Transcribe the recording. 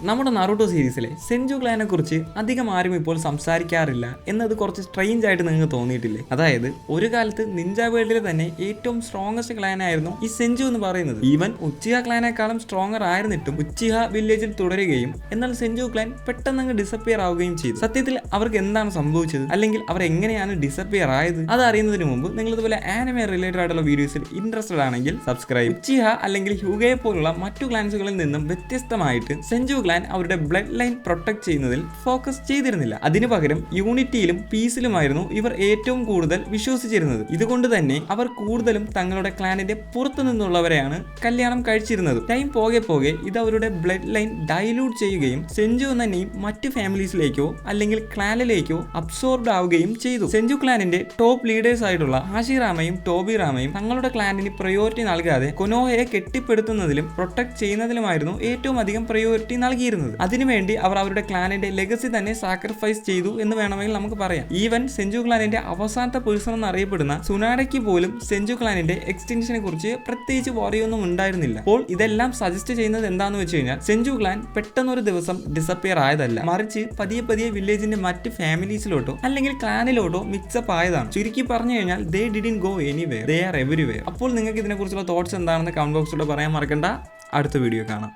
നമ്മുടെ നറൂട്ടോ സീരീസിലെ സെഞ്ചു ക്ലാനെ കുറിച്ച് അധികം ആരും ഇപ്പോൾ സംസാരിക്കാറില്ല എന്നത് കുറച്ച് സ്ട്രെയിഞ്ച് ആയിട്ട് നിങ്ങൾക്ക് തോന്നിയിട്ടില്ലേ? അതായത് ഒരു കാലത്ത് നിഞ്ച വേൾഡിലെ തന്നെ ഏറ്റവും സ്ട്രോങ്ങസ്റ്റ് ക്ലാൻ ആയിരുന്നു ഈ സെഞ്ചു എന്ന് പറയുന്നത്. ഈവൻ ഉച്ചിഹ ക്ലാനേക്കാളും സ്ട്രോങ്ങർ ആയിരുന്നിട്ടും ഉച്ചിഹ വില്ലേജിൽ തുടരുകയും എന്നാൽ സെഞ്ചു ക്ലാൻ പെട്ടെന്ന് ഡിസപ്പിയർ ആവുകയും ചെയ്തു. സത്യത്തിൽ അവർക്ക് എന്താണ് സംഭവിച്ചത്, അല്ലെങ്കിൽ അവർ എങ്ങനെയാണ് ഡിസപ്പിയർ ആയത്? അത് അറിയുന്നതിന് മുമ്പ് നിങ്ങൾ ഇതുപോലെ ആനിമെ റിലേറ്റഡ് ആയിട്ടുള്ള വീഡിയോസിൽ ഇൻട്രസ്റ്റഡ് ആണെങ്കിൽ സബ്സ്ക്രൈബ്. ഉച്ചിഹ അല്ലെങ്കിൽ ഹ്യൂഗയെ പോലുള്ള മറ്റു ക്ലാൻസുകളിൽ നിന്നും വ്യത്യസ്തമായിട്ട് സെഞ്ചു ക്ലാൻ അവരുടെ ബ്ലഡ് ലൈൻ പ്രൊട്ടക്ട് ചെയ്യുന്നതിൽ ഫോക്കസ് ചെയ്തിരുന്നില്ല. അതിനു പകരം യൂണിറ്റിയിലും പീസിലുമായിരുന്നു ഇവർ ഏറ്റവും കൂടുതൽ വിശ്വസിച്ചിരുന്നത്. ഇതുകൊണ്ട് തന്നെ അവർ കൂടുതലും തങ്ങളുടെ ക്ലാനിന്റെ പുറത്തു നിന്നുള്ളവരെയാണ് കല്യാണം കഴിച്ചിരുന്നത്. ടൈം പോകെ പോകെ ഇത് അവരുടെ ബ്ലഡ് ലൈൻ ഡൈലൂട്ട് ചെയ്യുകയും സെഞ്ചു എന്ന നെയിം മറ്റ് ഫാമിലീസിലേക്കോ അല്ലെങ്കിൽ ക്ലാനിലേക്കോ അബ്സോർബ്ഡ് ആവുകയും ചെയ്തു. സെഞ്ചു ക്ലാനിന്റെ ടോപ്പ് ലീഡേഴ്സ് ആയിട്ടുള്ള ഹാഷിറാമയും ടോബിറാമയും തങ്ങളുടെ ക്ലാനിന് പ്രയോറിറ്റി നൽകാതെ കൊനോഹയെ കെട്ടിപ്പടുത്തുന്നതിലും പ്രൊട്ടക്ട് ചെയ്യുന്നതിലുമായിരുന്നു ഏറ്റവും അധികം പ്രയോറിറ്റി നൽകിയിരുന്നത്. അതിനുവേണ്ടി അവർ അവരുടെ ക്ലാനിന്റെ ലെഗസി തന്നെ സാക്രിഫൈസ് ചെയ്തു എന്ന് വേണമെങ്കിൽ നമുക്ക് പറയാം. ഈവൻ സെഞ്ചു ക്ലാനിന്റെ അവസാനത്തെ പേഴ്സൺ എന്നറിയപ്പെടുന്ന സുനാഡയ്ക്ക് പോലും സെഞ്ചു ക്ലാനിന്റെ എക്സ്റ്റൻഷനെ കുറിച്ച് പ്രത്യേകിച്ച് വറിയൊന്നും ഉണ്ടായിരുന്നില്ല. അപ്പോൾ ഇതെല്ലാം സജസ്റ്റ് ചെയ്യുന്നത് എന്താണെന്ന് വെച്ച് കഴിഞ്ഞാൽ സെഞ്ചു ക്ലാൻ പെട്ടെന്നൊരു ദിവസം ഡിസപ്പിയർ ആയതല്ല, മറിച്ച് പതിയെ പതിയെ വില്ലേജിന്റെ മറ്റ് ഫാമിലീസിലോട്ടോ അല്ലെങ്കിൽ ക്ലാനിലോട്ടോ മിക്സപ്പ് ആയതാണ്. ചുരുക്കി പറഞ്ഞു കഴിഞ്ഞാൽ ദേ didn't go anywhere, they are everywhere. അപ്പോൾ നിങ്ങൾക്ക് ഇതിനെക്കുറിച്ചുള്ള തോട്ട്സ് എന്താണെന്ന് കമന്റ് ബോക്സിലൂടെ പറയാൻ മറക്കണ്ട. അടുത്ത വീഡിയോ കാണാം.